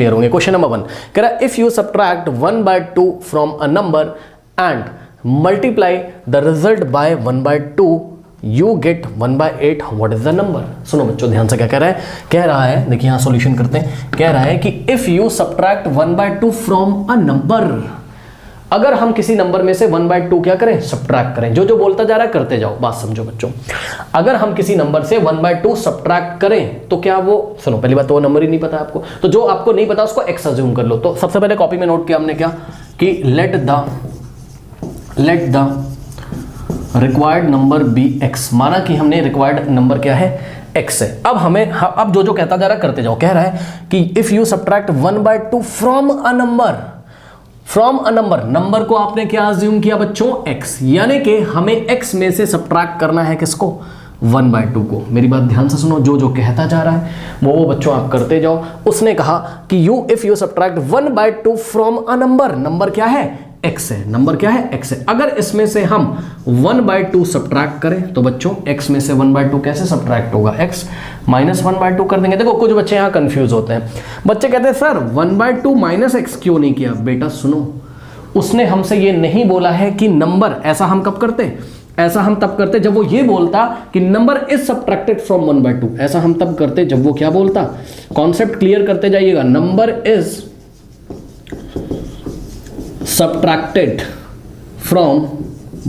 Clear होंगे। Question number 1 कह रहा है if you subtract 1/2 from a number and multiply the result by 1/2 you get 1/8 what is the number. सुनो बच्चों ध्यान से क्या कह रहा है देखिए यहां सॉल्यूशन करते हैं। कह रहा है कि if you subtract 1/2 from a number, अगर हम किसी नंबर में से 1/2 क्या करें, सब्ट्रैक्ट करें। जो जो बोलता जा रहा है करते जाओ, बात समझो बच्चों। अगर हम किसी नंबर से 1/2 सब्ट्रैक्ट करें तो क्या वो, सुनो पहली बात तो वो नंबर ही नहीं पता आपको, तो जो आपको नहीं पता उसको x अज्यूम कर लो। तो सबसे पहले कॉपी में नोट किया हमने क्या कि let the required number be x, माना कि हमने रिक्वायर्ड नंबर क्या है x है। अब हमें अब जो जो कहता जा रहा है करते जाओ। कह रहा है कि if you subtract 1/2 from a number, number को आपने क्या अज्यूम किया बच्चों, x, यानी कि हमें x में से सब्ट्रैक्ट करना है किसको, 1/2 को। मेरी बात ध्यान से सुनो, जो जो कहता जा रहा है वो बच्चों आप करते जाओ। उसने कहा कि if you subtract 1/2 from a number क्या है, x है, नंबर क्या है, x है। अगर इसमें से हम 1/2 सब्ट्रैक्ट करें तो बच्चों x में से 1/2 कैसे सब्ट्रैक्ट होगा, x माइनस 1/2 कर देंगे। देखो कुछ बच्चे यहाँ कंफ्यूज होते हैं, बच्चे कहते हैं सर 1/2 माइनस x क्यों नहीं किया। बेटा सुनो, उसने हमसे ये नहीं बोला है कि नंबर, ऐसा हम कब करते, ऐसा हम तब करते जब वो ये बोलता कि नंबर इज सब्ट्रैक्टेड फ्रॉम 1/2। ऐसा हम तब करते जब वो क्या बोलता, कॉन्सेप्ट क्लियर करते जाइएगा, नंबर इज सब्ट्रैक्टेड फ्रॉम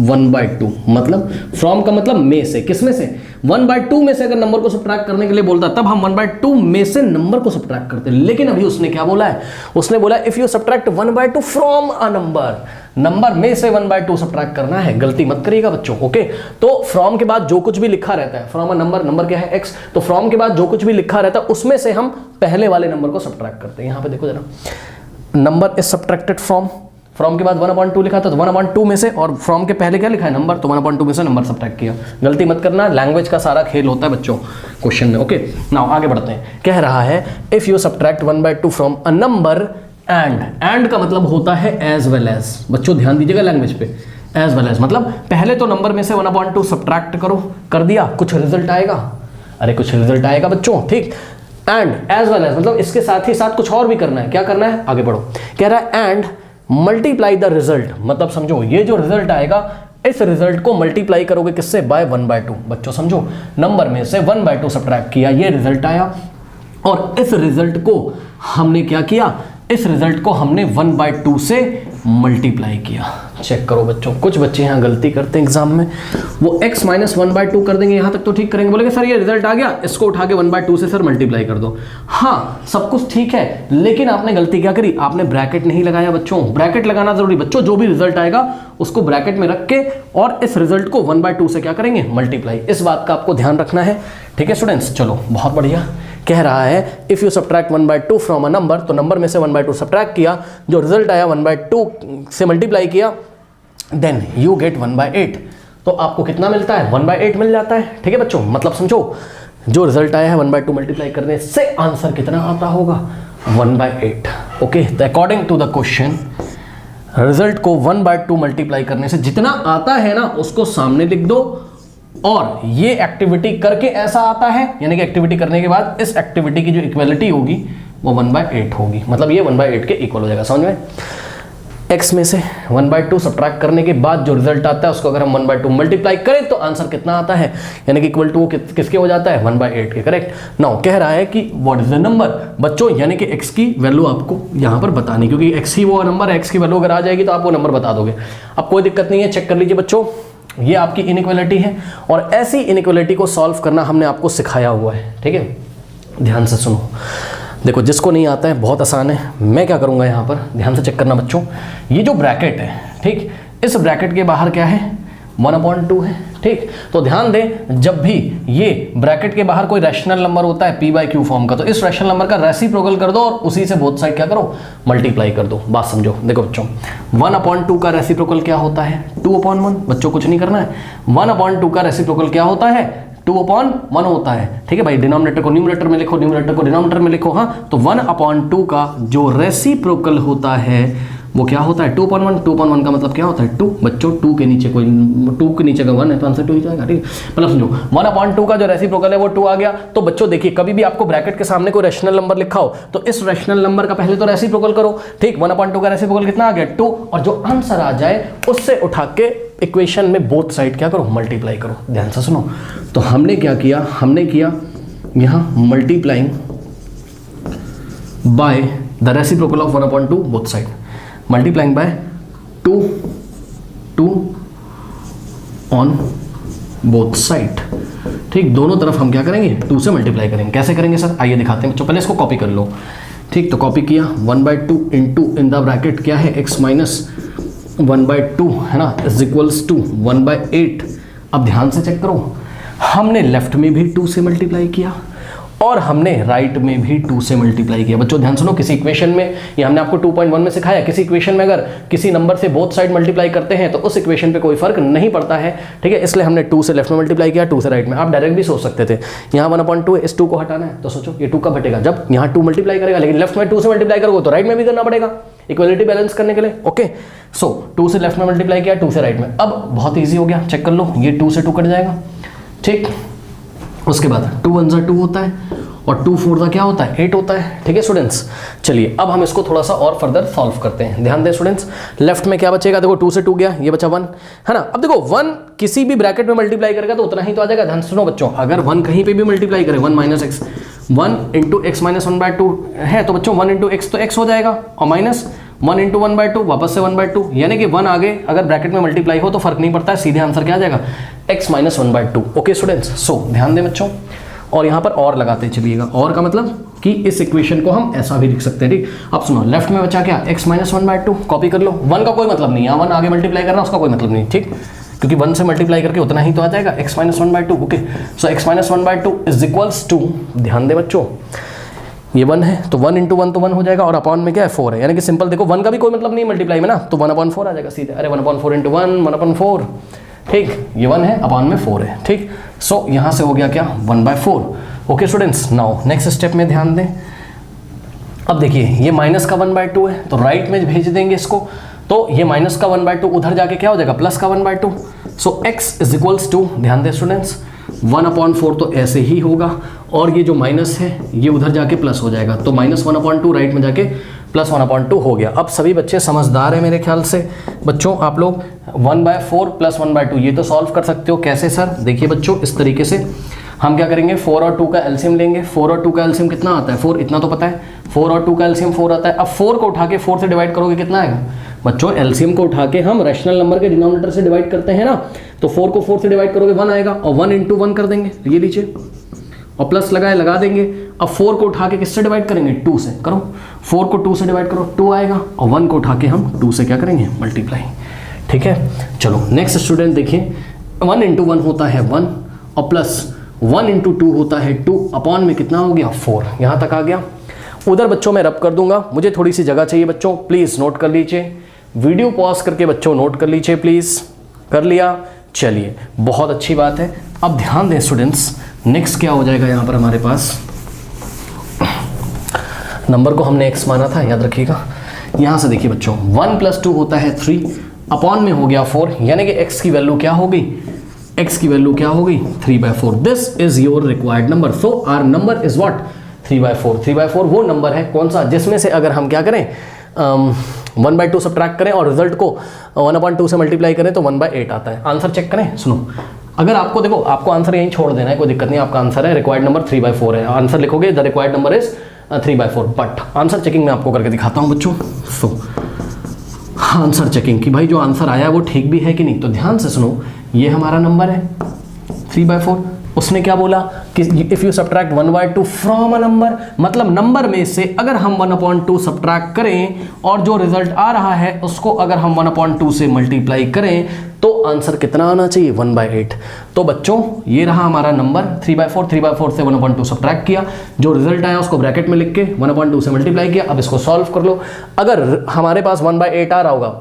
1/2, मतलब फ्रॉम का मतलब में से, किस में से, 1/2 में से अगर नंबर को सब्ट्रैक्ट करने के लिए बोलता तब हम 1/2 में से नंबर को सब्ट्रैक्ट करते। लेकिन अभी उसने क्या बोला है, उसने बोला if you subtract 1/2 from a number में से 1/2 सब्ट्रैक्ट करना है। गलती मत करिएगा बच्चों, ओके। तो फ्रॉम के बाद जो कुछ भी लिखा रहता है, फ्रॉम अ नंबर क्या है x, तो फ्रॉम के बाद जो कुछ भी लिखा रहता है उसमें से हम पहले वाले नंबर को सब्ट्रैक्ट करते हैं। यहां पे देखो जरा, नंबर इज सब्ट्रैक्टेड फ्रॉम के बाद 1/2 लिखा था, तो 1/2 में से, और फ्रॉम के पहले क्या लिखा है, नंबर, तो 1/2 में से नंबर सब्ट्रैक्ट किया। गलती मत करना, लैंग्वेज का सारा खेल होता है बच्चों क्वेश्चन में, ओके। नाउ आगे बढ़ते हैं। कह रहा है if you subtract 1/2 from a number and का मतलब होता है एज वेल एज। बच्चों ध्यान दीजिएगा लैंग्वेज पे, एज वेल एज मतलब पहले तो नंबर में से 1/2 सब्ट्रैक्ट करो, कर दिया, कुछ रिजल्ट आएगा, अरे कुछ रिजल्ट आएगा बच्चों, ठीक। एंड एज वेल एज मतलब इसके साथ ही साथ कुछ और भी करना है। क्या करना है, आगे बढ़ो। कह रहा है एंड मल्टीप्लाई द रिजल्ट, मतलब समझो ये जो रिजल्ट आएगा इस रिजल्ट को मल्टीप्लाई करोगे किससे, बाय 1/2। बच्चों समझो, नंबर में से 1/2 सब्ट्रैक्ट किया, ये रिजल्ट आया, और इस रिजल्ट को हमने क्या किया, इस रिजल्ट को हमने 1/2 से मल्टीप्लाई किया। चेक करो बच्चों, कुछ बच्चे यहाँ गलती करते हैं एग्जाम में, वो x माइनस 1/2 कर देंगे, यहाँ तक तो ठीक करेंगे, बोलेंगे सर ये रिजल्ट आ गया, इसको उठा के 1/2 से सर मल्टीप्लाई कर दो। हाँ सब कुछ ठीक है, लेकिन आपने गलती क्या करी, आपने ब्रैकेट नहीं लगाया बच्चों। ब्रैकेट लगाना जरूरी बच्चों, जो भी रिजल्ट आएगा उसको ब्रैकेट में रख के और इस रिजल्ट को 1/2 से क्या करेंगे, मल्टीप्लाई। इस बात का आपको ध्यान रखना है, ठीक है स्टूडेंट्स। चलो बहुत बढ़िया। कह रहा है if you subtract 1/2 from a number, तो नंबर में से 1/2 सब्ट्रैक्ट किया, जो रिजल्ट आया 1/2 से मल्टीप्लाई किया, देन यू गेट 1/8। तो आपको कितना मिलता है, 1/8 मिल जाता है, ठीक है बच्चों। मतलब समझो जो रिजल्ट आया है 1/2 मल्टीप्लाई करने से आंसर कितना आता होगा, 1/8, ओके। तो according to the question result को 1/2 मल्टीप्लाई करने से जितना आता है ना उसको सामने लिख दो, और ये एक्टिविटी करके ऐसा आता है, यानी कि एक्टिविटी करने के बाद इस एक्टिविटी की जो इक्वलिटी होगी वो 1/8 होगी, मतलब ये 1/8 के इक्वल हो जाएगा। समझ में, x में से 1/2 सब्ट्रैक्ट करने के बाद जो रिजल्ट आता है उसको अगर हम 1/2 मल्टीप्लाई करें तो आंसर कितना आता है, यानी कि इक्वल टू किसके हो जाता है, 1/8 के, करेक्ट। नाउ कह रहा है कि व्हाट इज द नंबर बच्चों, यानी कि x की वैल्यू आपको यहाँ पर बतानी, क्योंकि x ही वो नंबर है, x की वैल्यू अगर आ जाएगी तो आप वो नंबर बता दोगे। अब कोई दिक्कत नहीं है, चेक कर लीजिए बच्चों, ये आपकी इनइक्वालिटी है, और ऐसी इनइक्वालिटी को सॉल्व करना हमने आपको सिखाया हुआ है, ठीक है। ध्यान से सुनो, देखो जिसको नहीं आता है बहुत आसान है। मैं क्या करूंगा यहाँ पर, ध्यान से चेक करना बच्चों, ये जो ब्रैकेट है, ठीक, इस ब्रैकेट के बाहर क्या है, 1/2 है, ठीक। तो ध्यान दें, जब भी ये ब्रैकेट के बाहर कोई रैशनल नंबर होता है p/q फॉर्म का, तो इस रैशनल नंबर का रेसिप्रोकल कर दो और उसी से बोथ साइड क्या करो, मल्टीप्लाई कर दो। बात समझो, देखो बच्चों 1/2 का रेसिप्रोकल क्या होता है, 2/1। बच्चों कुछ नहीं करना है, 1/2 का रेसिप्रोकल क्या होता है, 2/1 होता है, ठीक है भाई। डिनोमिनेटर को न्यूमरेटर में लिखो, न्यूमरेटर को डिनोमिनेटर में लिखो, हाँ। तो 1/2 का जो रेसिप्रोकल होता है वो क्या होता है 2.1। 2.1 का मतलब क्या होता है 2 बच्चों, 2 के नीचे कोई 2 के नीचे का 1 है तो आंसर 2 ही जाएगा, ठीक है। मतलब समझो 1/2 का जो रेसिप्रोकल है वो 2 आ गया। तो बच्चों देखिए कभी भी आपको ब्रैकेट के सामने कोई रैशनल नंबर लिखा हो तो इस रैशनल नंबर का पहले तो रेसिप्रोकल करो, ठीक। 1/2 का रेसिप्रोकल कितना आ गया 2, और जो आंसर आ जाए उससे उठा के इक्वेशन में बोथ साइड क्या करो मल्टीप्लाई करो। ध्यान से सुनो, तो हमने क्या किया, हमने किया यहाँ multiplying by the reciprocal of 1/2 both side, multiplying by 2 on both side, ठीक। दोनों तरफ हम क्या करेंगे 2 से मल्टीप्लाई करेंगे। कैसे करेंगे सर, आइए दिखाते हैं बच्चों। पहले इसको कॉपी कर लो, ठीक। तो कॉपी किया 1/2 इंटू इन द ब्रैकेट क्या है x माइनस 1/2 है ना, इज इक्वल्स टू 1/8। अब ध्यान से चेक करो, हमने लेफ्ट में भी 2 से मल्टीप्लाई किया और हमने राइट में भी 2 से मल्टीप्लाई किया। बच्चों ध्यान सुनो, किसी इक्वेशन में, ये हमने आपको 2.1 में सिखाया, किसी इक्वेशन में अगर किसी नंबर से बोथ साइड मल्टीप्लाई करते हैं तो उस इक्वेशन पे कोई फर्क नहीं पड़ता है, ठीक है। इसलिए हमने 2 से लेफ्ट में मल्टीप्लाई किया, 2 से राइट में। आप डायरेक्ट भी सोच सकते थे, यहाँ 1/2 इस 2 को हटाना है तो सोचो ये 2 कब हटेगा, जब यहाँ 2 मल्टीप्लाई करेगा, लेकिन लेफ्ट में 2 से मल्टीप्लाई करोगे तो राइट में भी करना पड़ेगा इक्वलिटी बैलेंस करने के लिए, ओके। सो 2 से लेफ्ट में मल्टीप्लाई किया, 2 से राइट में। अब बहुत ईजी हो गया, चेक कर लो, ये 2 से 2 कट जाएगा, ठीक। उसके बाद 2 1 2 होता है और 2 4 क्या होता है 8 होता है, ठीक है स्टूडेंट्स। चलिए अब हम इसको थोड़ा सा और फर्दर सॉल्व करते हैं। ध्यान दें स्टूडेंट्स, लेफ्ट में क्या बचेगा, देखो 2 से 2 गया, ये बचा 1 है ना। अब देखो 1 किसी भी ब्रैकेट में मल्टीप्लाई करेगा तो उतना ही तो आ जाएगा। ध्यान सुनो बच्चों, अगर 1 कहीं पे भी मल्टीप्लाई करे 1 minus x, 1 into x minus 1/2 है तो बच्चों 1 इंटू एक्स तो एक्स हो जाएगा, और माइनस 1 इंटू 1/2 वापस से 1/2, यानी कि 1 आगे अगर ब्रैकेट में मल्टीप्लाई हो तो फर्क नहीं पड़ता है, सीधे आंसर क्या आ जाएगा x माइनस 1/2, ओके स्टूडेंट्स। सो ध्यान दें बच्चों, और यहाँ पर और लगाते चलिएगा, और का मतलब कि इस इक्वेशन को हम ऐसा भी लिख सकते हैं, ठीक। अब सुनो, लेफ्ट में बचा क्या x माइनस 1/2, कॉपी कर लो। 1 का कोई मतलब नहीं है, 1 आगे मल्टीप्लाई करना उसका कोई मतलब नहीं, ठीक, क्योंकि 1 से मल्टीप्लाई करके उतना ही तो आ जाएगा x minus 1/2, okay. So x minus 1/2 is equals to, ध्यान दे बच्चों, ये 1 है तो 1 इंटू 1 तो 1 हो जाएगा, और अपॉन में क्या है 4 है, यानी कि सिंपल देखो 1 का भी कोई मतलब नहीं मल्टीप्लाई में ना, तो 1/4 आ जाएगा सीधे। अरे 1/4 इंटू 1 1/4, ठीक, ये 1 है, अपॉन में 4 है, ठीक। सो यहाँ से हो गया क्या 1/4, okay students. Now next step में ध्यान दें, अब देखिए ये माइनस का 1/2 है तो राइट में भेज देंगे इसको, तो ये माइनस का 1/2 उधर जाके क्या हो जाएगा प्लस का 1/2। सो x इज इक्वल्स टू, ध्यान दें स्टूडेंट्स, 1/4 तो ऐसे ही होगा, और ये जो माइनस है ये उधर जाके प्लस हो जाएगा, तो माइनस 1/2 राइट में जाके प्लस 1/2 हो गया। अब सभी बच्चे समझदार हैं मेरे ख्याल से बच्चों, आप लोग 1/4 प्लस 1/2 ये तो सॉल्व कर सकते हो। कैसे सर, देखिए बच्चों इस तरीके से हम क्या करेंगे, 4 और 2 का एलसीएम लेंगे। 4 और 2 का एलसीएम कितना आता है 4, इतना तो पता है, 4 और 2 का एलसीएम 4 आता है। अब 4 को उठा के 4 से डिवाइड करोगे कितना आएगा बच्चों, एलसीएम को उठा के हम रैशनल नंबर के डिनोमिनेटर से डिवाइड करते हैं ना, तो 4 को 4 से डिवाइड करोगे 1 आएगा, और 1 इंटू 1 कर देंगे, ये लीजिए, और प्लस लगाए लगा देंगे। अब 4 को उठा के किससे डिवाइड करेंगे 2 से, करो 4 को 2 से डिवाइड करो 2 आएगा, और 1 को उठा के हम 2 से क्या करेंगे मल्टीप्लाई, ठीक है। चलो नेक्स्ट स्टूडेंट देखिए, 1 इंटू 1 होता है 1, और प्लस 1 इंटू 2 होता है 2, अपॉन में कितना हो गया 4, यहाँ तक आ गया। उधर बच्चों मैं रब कर दूंगा, मुझे थोड़ी सी जगह चाहिए बच्चों, प्लीज़ नोट कर लीजिए, वीडियो पॉज करके बच्चों नोट कर लीजिए प्लीज़। कर लिया, चलिए बहुत अच्छी बात है। अब ध्यान दें स्टूडेंट्स, नेक्स्ट क्या हो जाएगा यहाँ पर हमारे पास, नंबर को हमने x माना था, याद रखिएगा। यहाँ से देखिए बच्चों 1 + 2 होता है 3, अपॉन में हो गया 4, यानी कि x की वैल्यू क्या हो गई, x की वैल्यू क्या हो गई 3/4। This is your required number, so our number is what 3/4। 3/4 वो नंबर है कौन सा, जिसमें से अगर हम क्या करें 1/2 सब्ट्रैक्ट करें और रिजल्ट को 1/2 से मल्टीप्लाई करें तो 1/8 आता है। आंसर चेक करें, सुनो, अगर आपको देखो आपको आंसर यहीं छोड़ देना है, कोई दिक्कत नहीं, आपका आंसर है रिक्वायर्ड नंबर 3/4 है, आंसर लिखोगे the required number is 3/4, but answer checking मैं आपको करके दिखाता हूँ बच्चों। सो आंसर चेकिंग कि भाई जो आंसर आया है वो ठीक भी है कि नहीं, तो ध्यान से सुनो, ये हमारा नंबर है 3/4, उसने क्या बोला कि if you subtract 1/2 from a number, मतलब नंबर में से अगर हम 1/2 सब्ट्रैक्ट करें और जो रिजल्ट आ रहा है उसको अगर हम 1/2 से मल्टीप्लाई करें तो आंसर कितना आना चाहिए 1/8। तो बच्चों ये रहा हमारा नंबर 3/4, 3/4 से 1/2 सब्ट्रैक्ट किया, जो रिजल्ट आया उसको ब्रैकेट में लिख के 1/2 से मल्टीप्लाई किया। अब इसको सॉल्व कर लो, अगर हमारे पास 1/8 आ रहा होगा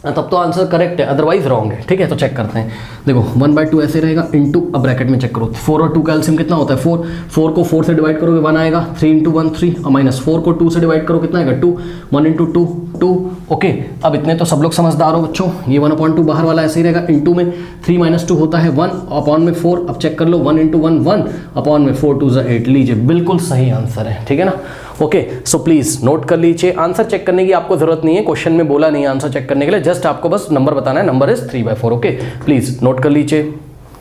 तब तो आंसर करेक्ट है, अदरवाइज रॉन्ग है, ठीक है। तो चेक करते हैं, देखो 1/2 ऐसे रहेगा, इंटू अब ब्रैकेट में चेक करो 4 और 2 का एलसीएम कितना होता है 4, 4 को 4 से डिवाइड करोगे 1 आएगा, 3 इंटू 1 3, और माइनस 4 को 2 से डिवाइड करो कितना आएगा 2, 1 इंटू 2 2, ओके अब इतने तो सब लोग समझदार हो बच्चों। ये 1/2 बाहर वाला ऐसे ही रहेगा, इंटू में 3 - 2 होता है 1, अपॉन में 4। अब चेक कर लो 1 × 1 1, अपॉन में 4 × 2 = 8। लीजिए बिल्कुल सही आंसर है, ठीक है ना। ओके सो प्लीज नोट कर लीजिए। आंसर चेक करने की आपको जरूरत नहीं है, क्वेश्चन में बोला नहीं है आंसर चेक करने के लिए, जस्ट आपको बस नंबर बताना है, number is 3/4। Okay please note कर लीजिए।